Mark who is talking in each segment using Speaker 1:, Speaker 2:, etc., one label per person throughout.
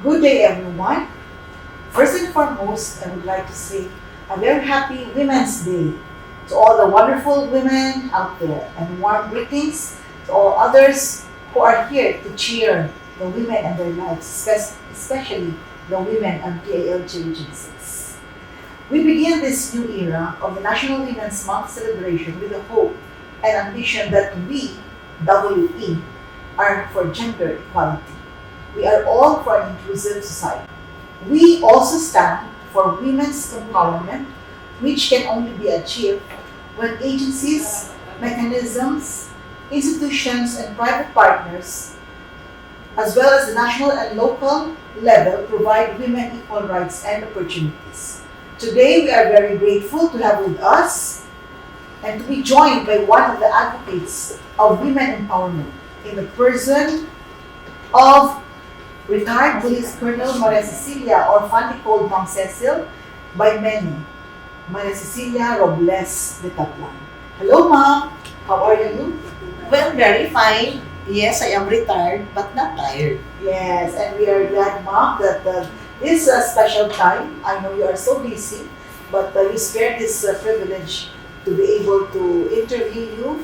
Speaker 1: Good day, everyone. First and foremost, I would like to say a very happy Women's Day to all the wonderful women out there, and warm greetings to all others who are here to cheer the women and their lives, especially the women of DILG Region 6. We begin this new era of the National Women's Month celebration with the hope and ambition that we, WE, are for gender equality. We are all for an inclusive society. We also stand for women's empowerment, which can only be achieved when agencies, mechanisms, institutions, and private partners, as well as the national and local level, provide women equal rights and opportunities. Today, we are very grateful to have with us and to be joined by one of the advocates of women empowerment in the person of retired Police Colonel Maria Cecilia, or fondly called Ma'am Cecil by many, Maria Cecilia Robles Detablan. Hello, Ma'am. How are you?
Speaker 2: Well, very fine. Yes, I am retired, but not tired.
Speaker 1: Yes, and we are glad, Ma'am, that this is a special time. I know you are so busy, but you spared this privilege to be able to interview you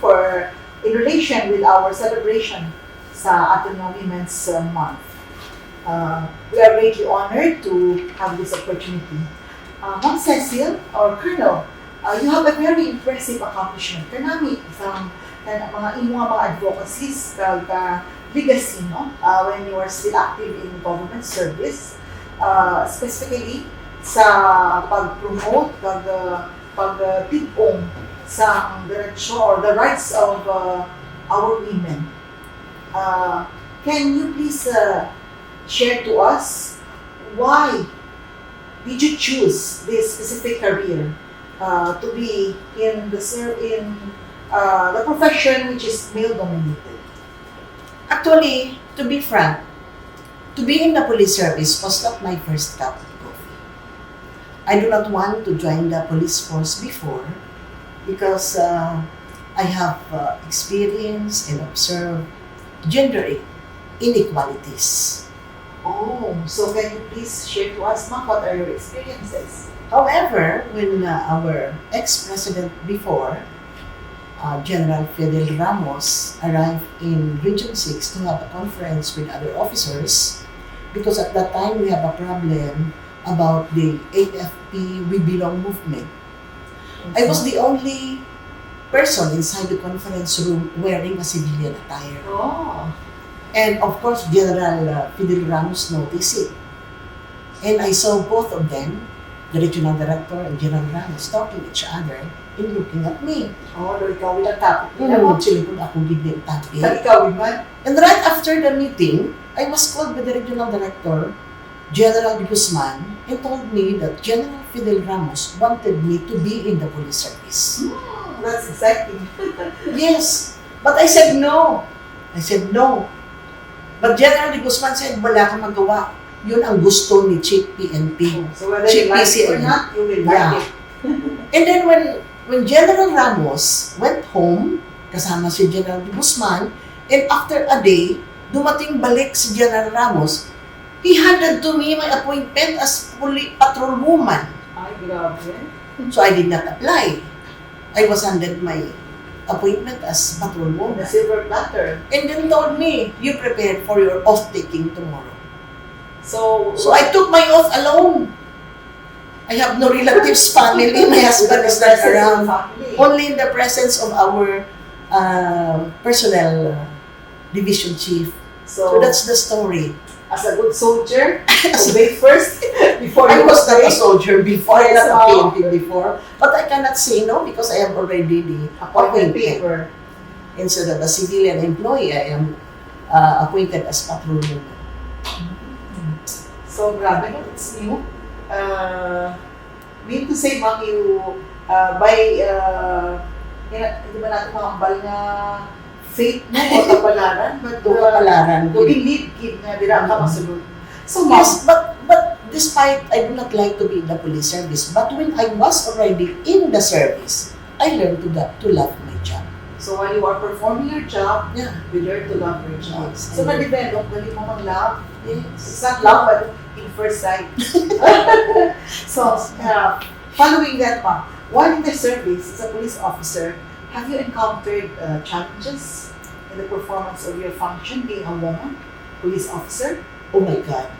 Speaker 1: in relation with our celebration sa ating Women's Month. We are greatly honored to have this opportunity. Ma'am Cecil, or Colonel, you have a very impressive accomplishment. Kanami, sa mga imo mga advocacies, legacy, no? When you are still active in government service, specifically sa pag-promote, pag-tipong sa diretsyo or the rights of our women. Can you please share to us why did you choose this specific career to be in the profession which is male dominated?
Speaker 2: Actually, to be frank, to be in the police service was not my first cup of coffee. I do not want to join the police force before because I have experienced and observed gender inequalities.
Speaker 1: Oh, so can you please share to us, Ma'am, what are your experiences?
Speaker 2: However, when our ex-president before, General Fidel Ramos, arrived in Region 6 to have a conference with other officers, because at that time we have a problem about the AFP We Belong movement. I was the only person inside the conference room wearing a civilian attire.
Speaker 1: Oh.
Speaker 2: And of course, General Fidel Ramos noticed it. And I saw both of them, the regional director and General Ramos, talking to each other and looking at me.
Speaker 1: Oh, ikaw ang topic nila mo.
Speaker 2: Silipon ako gid ng topic.
Speaker 1: Ikaw, man.
Speaker 2: And right after the meeting, I was called by the regional director, General Guzman, and told me that General Fidel Ramos wanted me to be in the police service.
Speaker 1: That's exciting.
Speaker 2: Yes, but I said no. No. But General Guzman said, wala kang magawa. Yun ang gusto ni Chief PNP.
Speaker 1: So whether you like it or not, you will like it.
Speaker 2: And then when General Ramos went home, kasama si General Guzman, and after a day, dumating balik si General Ramos, he handed to me my appointment as patrol woman.
Speaker 1: Ay, grabe.
Speaker 2: So I did not apply. I was handed my appointment as patrol woman.
Speaker 1: The silver platter.
Speaker 2: And then told me, you prepare for your off-taking tomorrow.
Speaker 1: So
Speaker 2: I took my oath alone. I have no relatives, family. My husband is not around. Only in the presence of our personnel division chief. So that's the story.
Speaker 1: As a good soldier, obey first before
Speaker 2: I
Speaker 1: you
Speaker 2: was not
Speaker 1: obey.
Speaker 2: a soldier before,
Speaker 1: Yes,
Speaker 2: not a PNP before. But I cannot say no because I have already the
Speaker 1: Appointment
Speaker 2: appointment.
Speaker 1: paper.
Speaker 2: Instead of a civilian employee, I am appointed as patrol woman.
Speaker 1: So grabe, no? It's new. Mean to say, Ma'am, you di ba natin mga ambal nga fate mo o kapalaran, but
Speaker 2: Kapalaran.
Speaker 1: believe na dira ka masulod. So, Ma'am,
Speaker 2: Yes, but despite I do not like to be in the police service, but when I was already in the service, I learned to love my job.
Speaker 1: so So while you are performing your job,
Speaker 2: Yeah.
Speaker 1: you learn to love your job.
Speaker 2: Yes,
Speaker 1: So
Speaker 2: I know.
Speaker 1: na-develop, galing mo mag-love.
Speaker 2: Yes.
Speaker 1: It's not love, but in first sight. So, following that, ma'am, while in the service as a police officer, have you encountered challenges in the performance of your function being a woman police officer?
Speaker 2: Oh my God.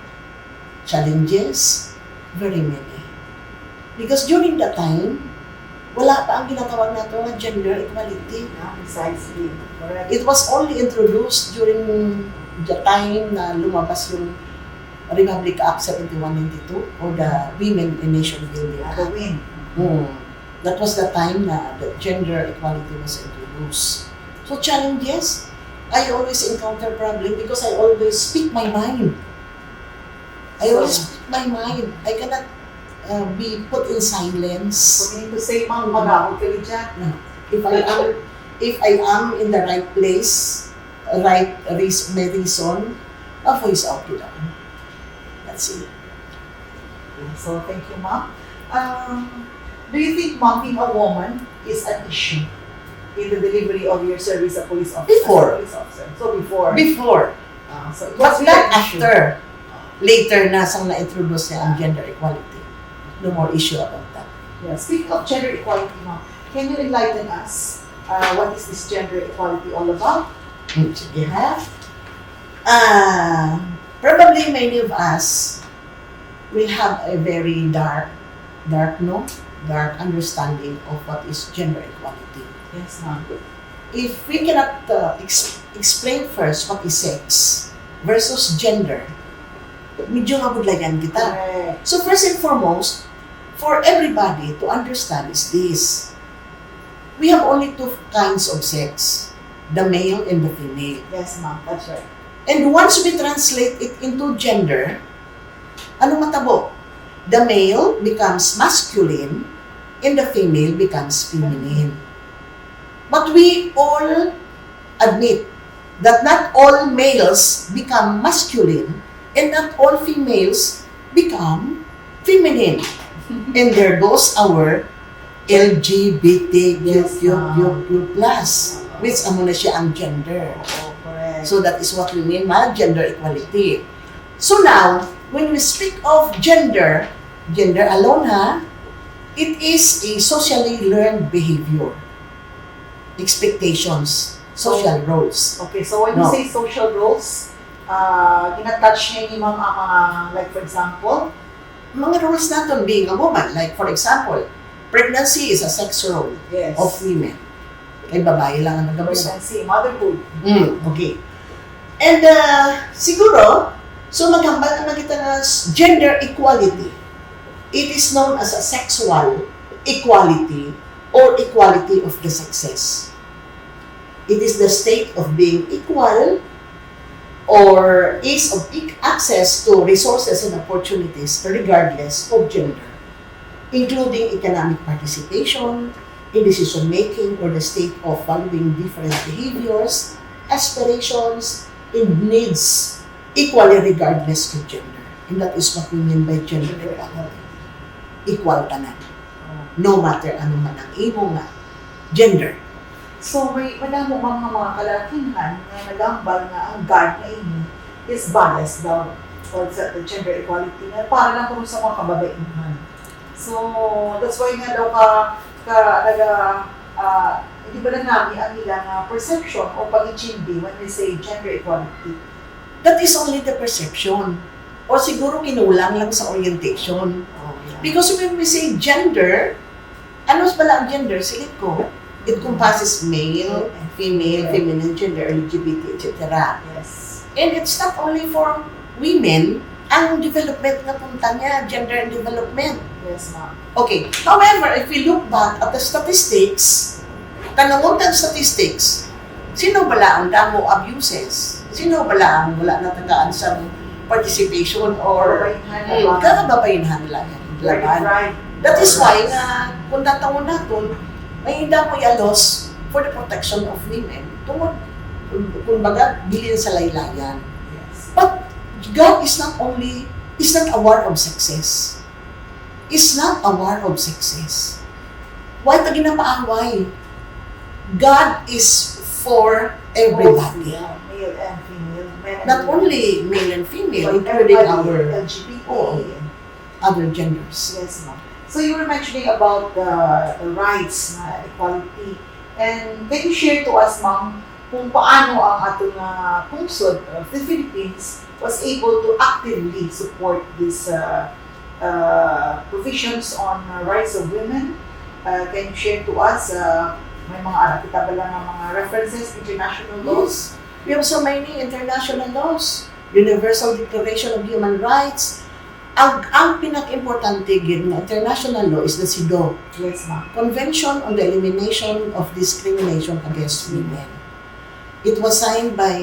Speaker 2: Challenges? Very many. Because during that time, wala pa ang ginatawag nato na gender equality.
Speaker 1: Yeah, precisely. Correct.
Speaker 2: It was only introduced during the time na lumabas yung Republic Act 7192 or the Women in Nation Building
Speaker 1: Yeah,
Speaker 2: Act.
Speaker 1: the win.
Speaker 2: That was the time na the gender equality was introduced. So challenges, I always encounter problem because I always speak my mind. I always speak my mind. I cannot be put in silence.
Speaker 1: So, meaning to say, ma'am, mag-ahog ka rin dyan.
Speaker 2: If I am in the right place, may reason, a voice out to them. That's it.
Speaker 1: So, thank you, ma'am. Do you think, ma'am, being a woman is an issue in the delivery of your service as a police officer?
Speaker 2: Before.
Speaker 1: As a police officer. So, before.
Speaker 2: Before.
Speaker 1: So it
Speaker 2: But
Speaker 1: was really
Speaker 2: not
Speaker 1: an issue.
Speaker 2: after. Later na sang na-introduce niya ang gender equality. No more issue about that.
Speaker 1: Yeah. Speaking of gender equality, ma'am, can you enlighten us? What is this gender equality all about?
Speaker 2: Sige ha? Probably many of us will have a very dark understanding of what is gender equality.
Speaker 1: Yes, ma'am.
Speaker 2: If we cannot explain first what is sex versus gender, medyo mabudlayan kita.
Speaker 1: Correct.
Speaker 2: So first and foremost, for everybody to understand is this. We have only two kinds of sex, the male and the female.
Speaker 1: Yes, ma'am. That's right.
Speaker 2: And once we translate it into gender, ano matabo? The male becomes masculine and the female becomes feminine. But we all admit that not all males become masculine and not all females become feminine. And there goes our LGBTQ+, which amo na siya ang gender.
Speaker 1: Oh, correct.
Speaker 2: So that is what we mean by gender equality. So now, when we speak of gender alone it is a socially learned behavior, expectations, social roles.
Speaker 1: Okay, so when you
Speaker 2: No.
Speaker 1: say social roles, ina-touch niya ni ma'am ang mga, like for example,
Speaker 2: Mga roles natin being a woman, like for example, pregnancy is a sex role
Speaker 1: yes,
Speaker 2: of women. Kay babae lang ang nagabasa.
Speaker 1: pregnancy, motherhood.
Speaker 2: Okay. And siguro, so maghambal naman kita na gender equality. It is known as a sexual equality or equality of the sexes. It is the state of being equal or ease of access to resources and opportunities regardless of gender, including economic participation in decision-making or the state of valuing different behaviors, aspirations, and needs equally regardless of gender. And that is what we mean by gender equality. Equal tanan. No matter ano man ang imo nga gender.
Speaker 1: So may madamo mga kalakihan na nagambal nga ang guard na ini is biased daw or sa the gender equality na para lang kung sa mga kababaihan. So that's why nga daw hindi ba na namin ang ilang perception o pag-ichindi when we say gender equality.
Speaker 2: That is only the perception. O siguro kinulang lang sa orientation. Because when we say gender, ano pala ang gender? Silip ko, it compasses male, female, feminine gender, LGBT, etc.
Speaker 1: Yes.
Speaker 2: And it's not only for women, ang development na punta niya, gender and development.
Speaker 1: Yes, ma'am.
Speaker 2: Okay, however, if we look back at the statistics, tanangutan statistics, sino bala ang damo abuses? Sino bala ang wala natagaan sa participation or kakababainhan nila yan? Laban.
Speaker 1: Right.
Speaker 2: That is why na kung tatawon natin, may hindi mo i-alos for the protection of women. Tungod, kung baga, bilin sa laylayan.
Speaker 1: Yes.
Speaker 2: But God is not a war of sexes. It's not a war of sexes. Why ta ginapaaway? God is for everybody.
Speaker 1: Yeah, male and female, men and
Speaker 2: Not
Speaker 1: women.
Speaker 2: only male and female,
Speaker 1: But
Speaker 2: including
Speaker 1: everybody,
Speaker 2: our
Speaker 1: LGBT.
Speaker 2: other genders.
Speaker 1: Yes, ma'am. So you were mentioning about the rights na equality. And can you share to us, ma'am, kung paano ang atong pungsod of the Philippines was able to actively support these provisions on rights of women? Can you share to us, may mga kita ba lang ng mga references, international laws?
Speaker 2: We have so many international laws. Universal Declaration of Human Rights. Ang pinaka-importante gid na international law is the CEDAW,
Speaker 1: Yes, ma'am.
Speaker 2: Convention on the Elimination of Discrimination Against Women. It was signed by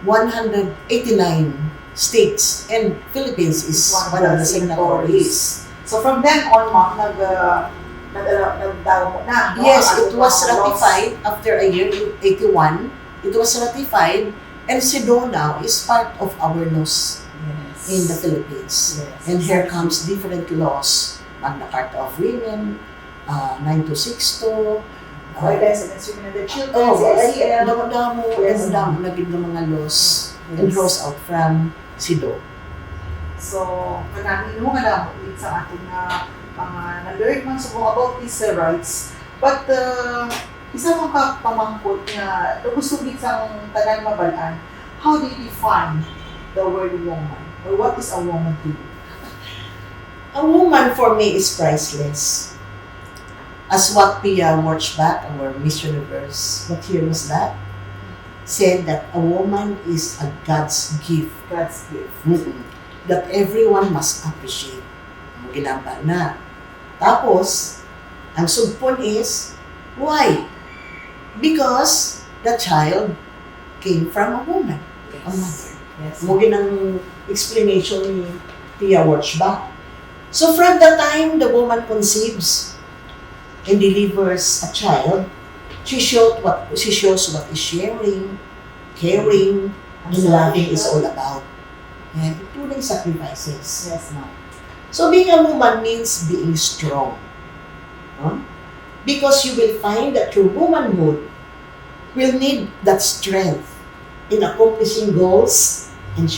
Speaker 2: 189 states, and Philippines is one of the signatories.
Speaker 1: So from then on, ma'am, nagdaw mo na. No?
Speaker 2: Yes,
Speaker 1: Ang
Speaker 2: it was
Speaker 1: mga laws.
Speaker 2: ratified after a year, 81. It was ratified, and CEDAW now is part of our laws
Speaker 1: Yes.
Speaker 2: in the Philippines.
Speaker 1: Yes.
Speaker 2: And here comes different laws, Magna Carta of Women, 9262,
Speaker 1: Violence against women and their children,
Speaker 2: ay,
Speaker 1: SEL.
Speaker 2: damo
Speaker 1: Yes.
Speaker 2: na gid ng mga laws and
Speaker 1: Yes.
Speaker 2: draws out from CEDAW.
Speaker 1: So, kanami mo nga lang ulit sa ating mga na-learn man sa mga about these rights. But, isa mong pamangkot nga, gusto gid sa tanan mabalaan, how do you define the word woman? Or what is a woman to you?
Speaker 2: A woman for me is priceless. As what Pia Wurtzbach, our Miss Universe, what year was that? Said that a woman is a God's gift.
Speaker 1: God's gift.
Speaker 2: That everyone must appreciate. Ang ginamba na. Tapos, ang sugpon is, why? Because the child came from a woman, a mother.
Speaker 1: Yes.
Speaker 2: Mo ginang explanation ni Pia Wurtzbach. So from the time the woman conceives and delivers a child, she shows what is sharing, caring, and loving is all about. And including sacrifices.
Speaker 1: Yes, ma'am.
Speaker 2: So being a woman means being strong. Huh? Because you will find that your womanhood will need that strength in accomplishing goals, and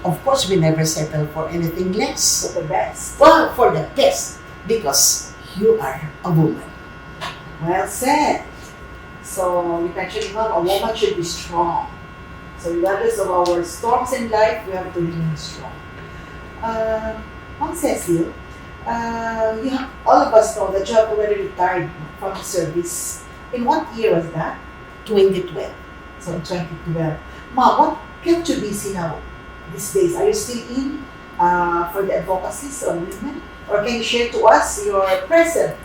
Speaker 2: of course we never settle for anything less.
Speaker 1: For the best.
Speaker 2: Well, for the best, because you are a woman.
Speaker 1: Well said. So, you mentioned, ma'am, a woman should be strong. So, regardless of our storms in life, we have to remain strong. Ma'am Cecil, all of us know that you have already retired from the service. In what year was that?
Speaker 2: 2012.
Speaker 1: So, in 2012. Ma'am, what kept you busy now these days? Are you still in for the advocacies of women? Or can you share to us your present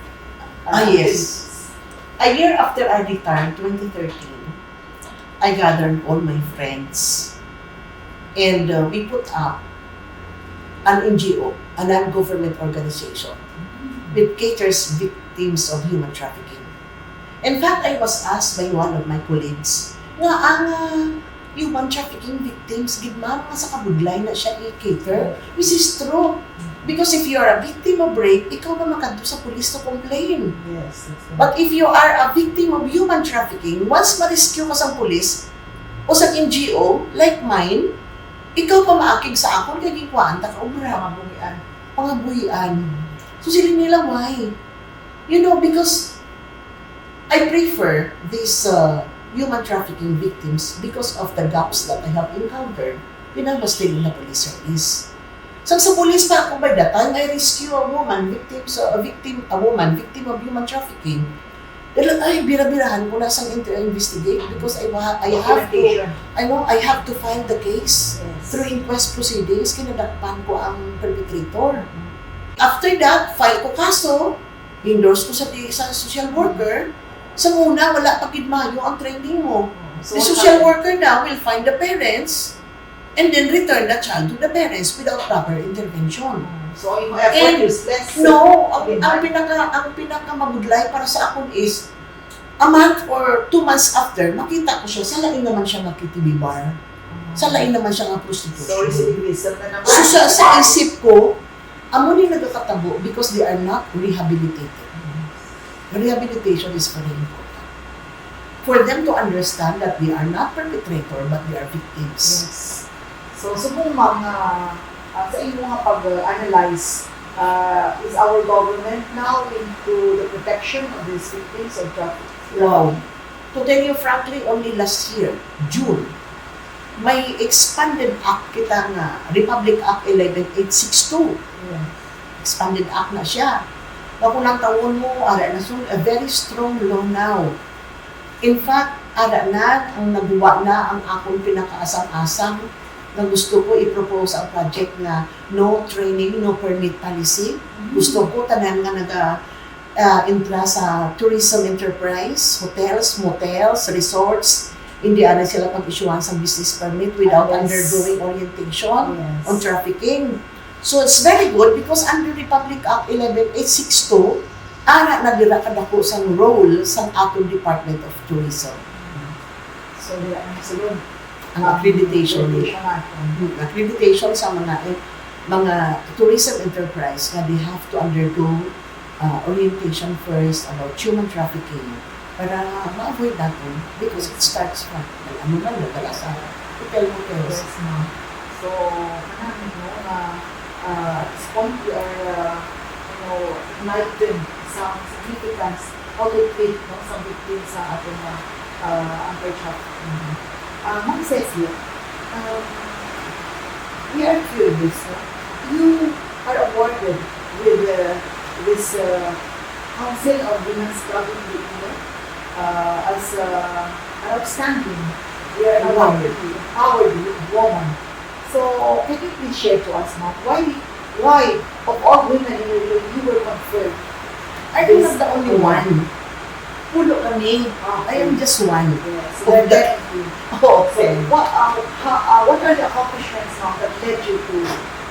Speaker 2: Yes. A year after I retired, 2013, I gathered all my friends and we put up an NGO, a non-government organization, that caters victims of human trafficking. In fact, I was asked by one of my colleagues, nga ang human trafficking victims, gid ma'am, nga sa kabudlay na siya i-cater, which is true. Because if you are a victim of rape, ikaw na makadto sa police to complain.
Speaker 1: Yes. That's right.
Speaker 2: But if you are a victim of human trafficking, once ma-rescue ka sa police o sa NGO, like mine, ikaw pa maakig sa akon kay gikwaan ta ka ubra. Pangabuhian. So sila nila, why? You know, because I prefer these human trafficking victims because of the gaps that I have encountered when I was still in the police service. So sa police pa ako, by that time, I rescue a woman, victim of human trafficking. Dahil ay bira-birahan ko na sang investigate because I have to file the case.
Speaker 1: Yes.
Speaker 2: Through inquest proceedings, kinadakpan ko ang perpetrator. After that, file ko kaso, endorse ko sa social worker. Sa muna, wala pa kidmayo ang training mo.
Speaker 1: So
Speaker 2: The social worker now will find the parents and then return the child to the parents without proper intervention.
Speaker 1: So, yung effort useless.
Speaker 2: No, ang pinakamabudlay para sa akon is a month or 2 months after, makita ko siya, sa lain naman siya nga KTV bar. Sa lain naman siya nga prostitution.
Speaker 1: So, recidivism na naman.
Speaker 2: So sa isip ko, amo ni nagkakatabo because they are not rehabilitated. Rehabilitation is very important. for them to understand that they are not perpetrator but they are victims.
Speaker 1: Yes. So, subong mga, sa inyo nga pag-analyze, is our government now into the protection of these victims of trafficking?
Speaker 2: Wow. To tell you frankly, only last year, June, may expanded act kita nga, Republic Act 11862.
Speaker 1: Yeah.
Speaker 2: Expanded act na siya. Nakunang taon mo, ara na so, a very strong law now. In fact, ara na, ang nagawa na ang akong pinakaasang-asang na gusto ko i-propose ang project na no training, no permit policy. Gusto ko tanan nga intra sa tourism enterprise, hotels, motels, resorts, hindi na sila pag-issuean sa business permit without undergoing orientation on trafficking. So it's very good because under Republic Act 11862, ana na dira kadako sang role sang atong Department of Tourism.
Speaker 1: So, dila ang sulod.
Speaker 2: Ang accreditation nila. Accreditation sa mga tourism enterprise na they have to undergo orientation first about human trafficking para ma-avoid natin because it starts from ano man nagdala sa hotel hotels.
Speaker 1: Yes, ma'am. So, kanamin mo na at this point we are enlightened some significance how to treat some victims sa ating anti-trafficking. Ma'am Cecilia, we are curious. You are awarded with this Council of Women's Club in the India as an outstanding, we are awarded woman. So, can you please share to us, ma'am, why of all women in the world you were conferred?
Speaker 2: I am not the only one. Pulo kami. I am just one.
Speaker 1: Yes. So, okay.
Speaker 2: So,
Speaker 1: what are the accomplishments now that led you to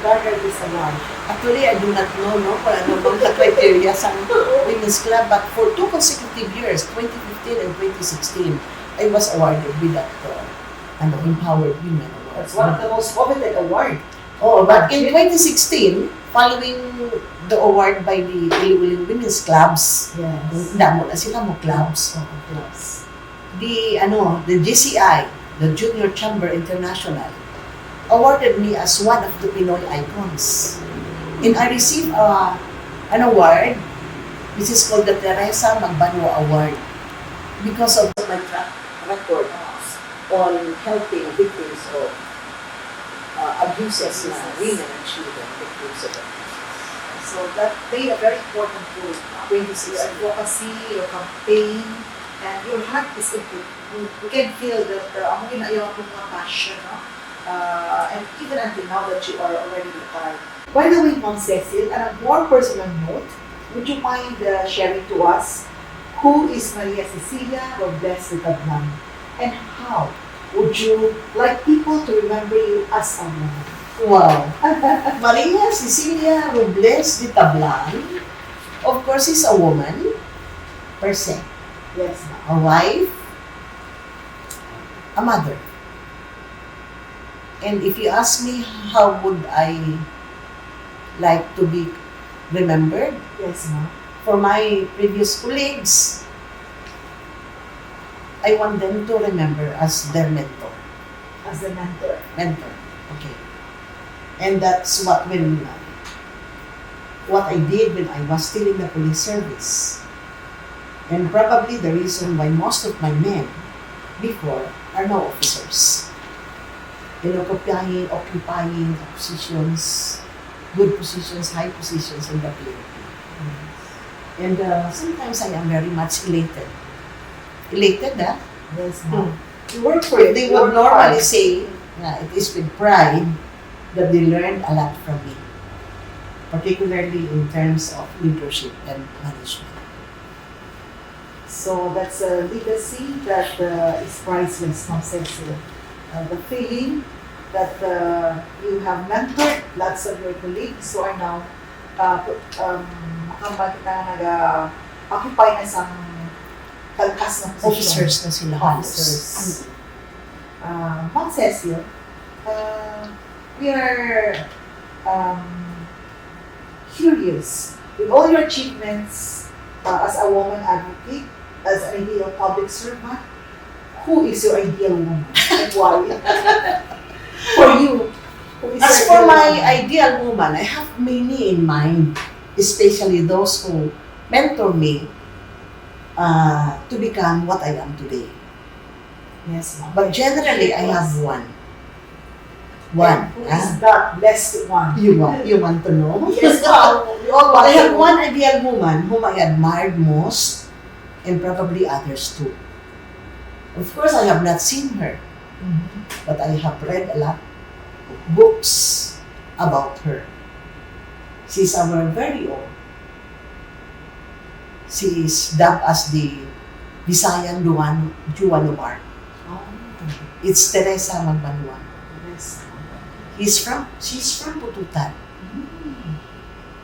Speaker 1: garner this award?
Speaker 2: Actually, I do not know kung ano bang the criteria sa Women's Club, but for 2 consecutive years, 2015 and 2016, I was awarded with that Empowered Women Award.
Speaker 1: That's one of the most coveted awards.
Speaker 2: Oh, but in 2016, following the award by the Iloilo Women's Clubs, damo na sila mo clubs. The GCI, the Junior Chamber International, awarded me as one of the Pinoy icons. And I received an award, which is called the Teresa Magbanwa Award, because of my track record on helping victims of abuses na women and children victims of it.
Speaker 1: So that played a very important role when you see advocacy, your campaign, and your heart is into it. You can feel that ang ginagawa mo mga passion, and even until now that you are already retired. By the way, Ma'am Cecil, on a more personal note, would you mind sharing to us who is Maria Cecilia DILG Talks, and how would you like people to remember you as a woman?
Speaker 2: Wow. Maria Cecilia DILG Talks, of course, is a woman per se.
Speaker 1: Yes,
Speaker 2: A
Speaker 1: ma'am.
Speaker 2: wife, a mother. And if you ask me how would I like to be remembered,
Speaker 1: Yes, ma'am.
Speaker 2: for my previous colleagues, I want them to remember as their mentor.
Speaker 1: As a mentor.
Speaker 2: Mentor, okay. And that's what I did when I was still in the police service. And probably the reason why most of my men before are now officers. Occupying positions, good positions, high positions in the PNP. And sometimes I am very much elated. Elated,
Speaker 1: Yes, ma'am. You work for it.
Speaker 2: They would normally say, it is with pride that they learned a lot from me, particularly in terms of leadership and management.
Speaker 1: So that's a legacy that is priceless, Ma'am Cecil. The feeling that you have mentored lots of your colleagues who are now occupy na sa kalkas na position.
Speaker 2: Officers na sila halos.
Speaker 1: Officers. Ma'am Cecil, we are curious with all your achievements as a woman advocate, as an ideal public servant, who is your ideal woman and why? For you, who is
Speaker 2: As
Speaker 1: your
Speaker 2: for
Speaker 1: ideal
Speaker 2: my
Speaker 1: woman?
Speaker 2: ideal woman, I have many in mind, especially those who mentor me to become what I am today.
Speaker 1: Yes, ma'am.
Speaker 2: But generally, I have one.
Speaker 1: And who is that blessed one?
Speaker 2: You want to know?
Speaker 1: Yes, ma'am. We all
Speaker 2: But
Speaker 1: want
Speaker 2: I
Speaker 1: to
Speaker 2: have
Speaker 1: know.
Speaker 2: one ideal woman whom I admired most, and probably others too. Of course, I have not seen her, but I have read a lot of books about her. She's our very own. She is dubbed as the Visayan Juan.
Speaker 1: Oh,
Speaker 2: It's Teresa Magbanwa.
Speaker 1: yes.
Speaker 2: She's from Pututan.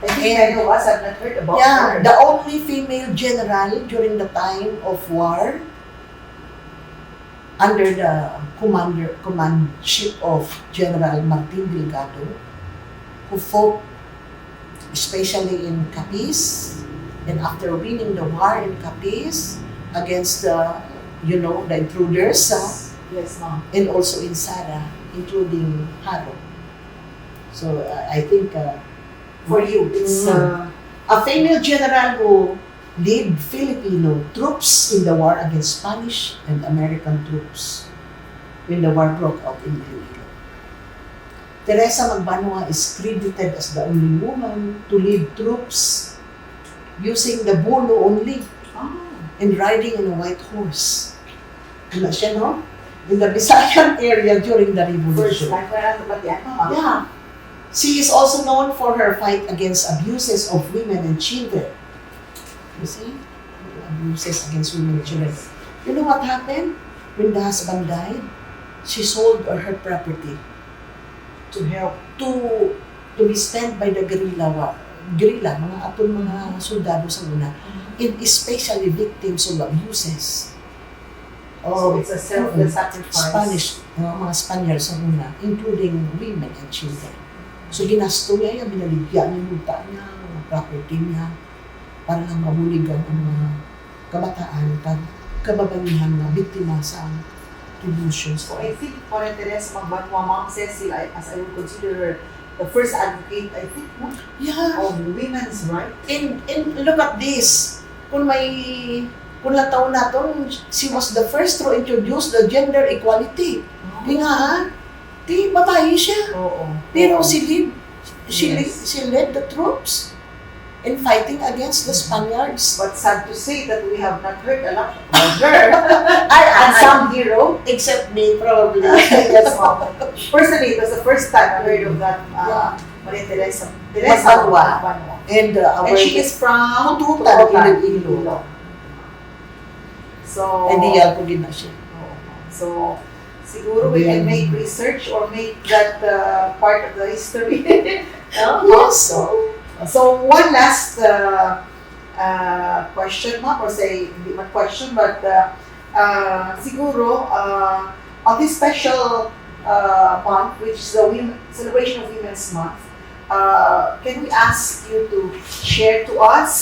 Speaker 1: I think I know us. I've not heard about
Speaker 2: Yeah,
Speaker 1: her.
Speaker 2: the only female general during the time of war under the commandship of General Martin Delgado, who fought especially in Capiz, and after winning the war in Capiz against the intruders,
Speaker 1: Yes, ma'am.
Speaker 2: and also in Sara, including Haro. So I think
Speaker 1: For you, it's
Speaker 2: a female general who led Filipino troops in the war against Spanish and American troops when the war broke out in Iloilo. Teresa Magbanwa is credited as the only woman to lead troops using the bolo only and riding on a white horse. Ano siya, no? In the Visayan area during the
Speaker 1: first
Speaker 2: revolution.
Speaker 1: time ko na nabatian, ma'am.
Speaker 2: Yeah. She is also known for her fight against abuses of women and children. You see? Abuses against women and children. You know what happened? When the husband died, she sold her property
Speaker 1: To help.
Speaker 2: to be spent by the guerrilla, mga atong mga soldado sa una, and especially victims of abuses.
Speaker 1: So it's a selfless
Speaker 2: Spanish,
Speaker 1: sacrifice.
Speaker 2: mga Spaniards sa una, including women and children. So ginasto niya, binaligyan niya luta niya, mga property niya, para lang mabuligan ang mga kabataan, kababanihan na biktima sa revolutions.
Speaker 1: So I think for Teresa Magbanwa, Ma'am Cecilia, as I would consider her the first advocate, I think,
Speaker 2: Yeah.
Speaker 1: of women's rights.
Speaker 2: And look at this. Kung nataon natin, she was the first to introduce the gender equality. Di nga, babae siya.
Speaker 1: Oo.
Speaker 2: Pero
Speaker 1: Oo.
Speaker 2: she led the troops in fighting against the Spaniards.
Speaker 1: But sad to say that we have not heard a lot about her. And some hero.
Speaker 2: Except me, probably.
Speaker 1: Yes, ma'am. Personally, it was the first time I heard of that Maria Teresa
Speaker 2: Magbanwa.
Speaker 1: Magbanwa.
Speaker 2: And
Speaker 1: And she is from
Speaker 2: Pututan,
Speaker 1: Pututan,
Speaker 2: Iloilo.
Speaker 1: So,
Speaker 2: And iyal ko din na siya.
Speaker 1: so, siguro we can make research or make that part of the history.
Speaker 2: Yes.
Speaker 1: So one last question, ma'am, or say, hindi man question, but siguro, on this special month, which is the celebration of Women's Month, can we ask you to share to us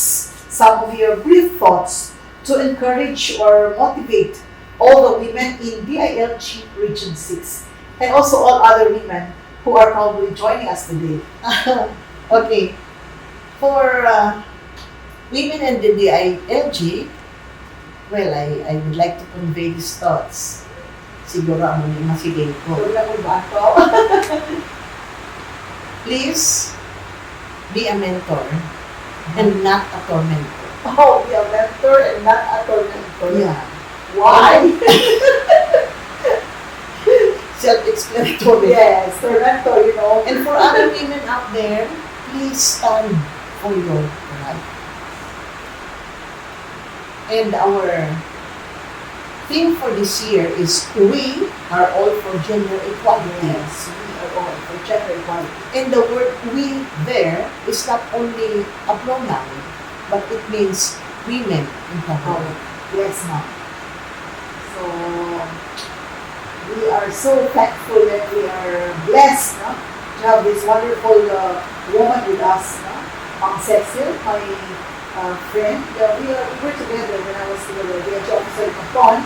Speaker 1: some of your brief thoughts to encourage or motivate all the women in DILG Region 6 and also all other women who are probably joining us today?
Speaker 2: Okay. For women in the DILG, well, I would like to convey these thoughts. Siguro ang mga masigay ko. Please be a mentor and not a tormentor.
Speaker 1: Oh, be a mentor and not a tormentor.
Speaker 2: Yeah.
Speaker 1: Why?
Speaker 2: Self-explanatory.
Speaker 1: Yes, tormentor, you know.
Speaker 2: And for other women out there, please stand for your right. And our theme for this year is we are all for gender equality.
Speaker 1: Yes, we are all for gender equality.
Speaker 2: And the word we there is not only a pronoun, but it means women empowerment.
Speaker 1: Yes, ma'am. So, we are so thankful and we are blessed, no, to have this wonderful woman with us, no? Ma'am Cecil, my friend. We were together when I was still a DILG officer in Kapon.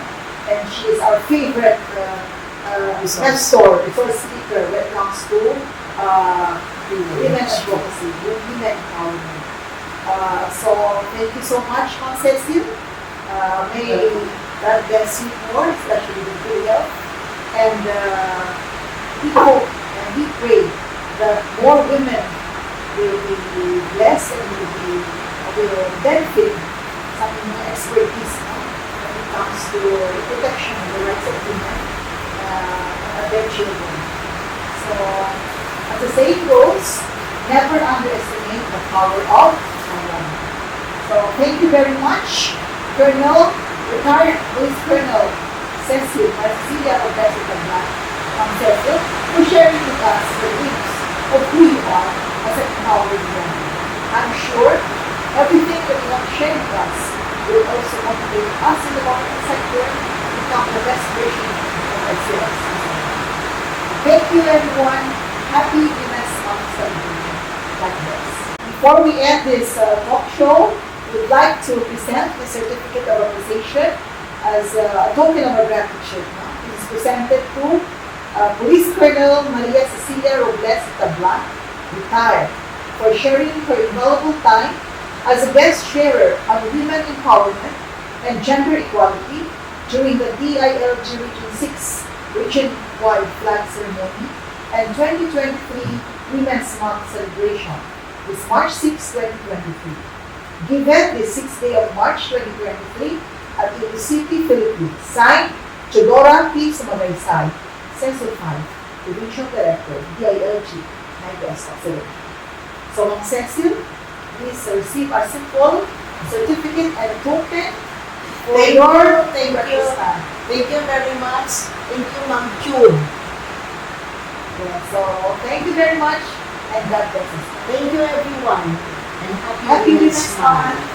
Speaker 1: and she is our favorite mentor, resource speaker when it comes to women advocacy, women empowerment. So thank you so much, Ma'am Cecilia. May God bless you more, especially the video. And we hope and we pray that more women will be blessed and will benefit some expertise when it comes to the protection of the rights of women and their children. So, as the saying goes, never underestimate the power of a woman. So, thank you very much, retired Police Colonel Cecilia Col Detablan, for sharing with us the glimpse of who you are as an empowered woman. I'm sure everything that you have shared with us will also motivate us in the government sector to become the best version of ourselves. Thank you, everyone. Happy Women's Month celebration. God bless. Before we end this talk show, we'd like to present the certificate of appreciation as a token of our gratitude. It is presented to Police Colonel Maria Cecilia Detablan, retired, for sharing her invaluable time as a guest sharer on women empowerment and gender equality during the DILG Region 6 region-wide flag ceremony and 2023 Women's Month celebration this March 6, 2023. Given this 6th day of March 2023 at Iloilo City, Philippines. Signed, Chodora P. Sumagaysay, Censor 5, Provincial Director, DILG Negros Occidental. So, Ma'am Cecil, please receive our simple certificate and a token for your practice time.
Speaker 2: Thank you very much. Thank you, Ma'am June.
Speaker 1: Yeah, so, thank you very much and God bless us.
Speaker 2: Thank you, everyone. And
Speaker 1: Happy
Speaker 2: Women's
Speaker 1: Women's
Speaker 2: Month.
Speaker 1: Month.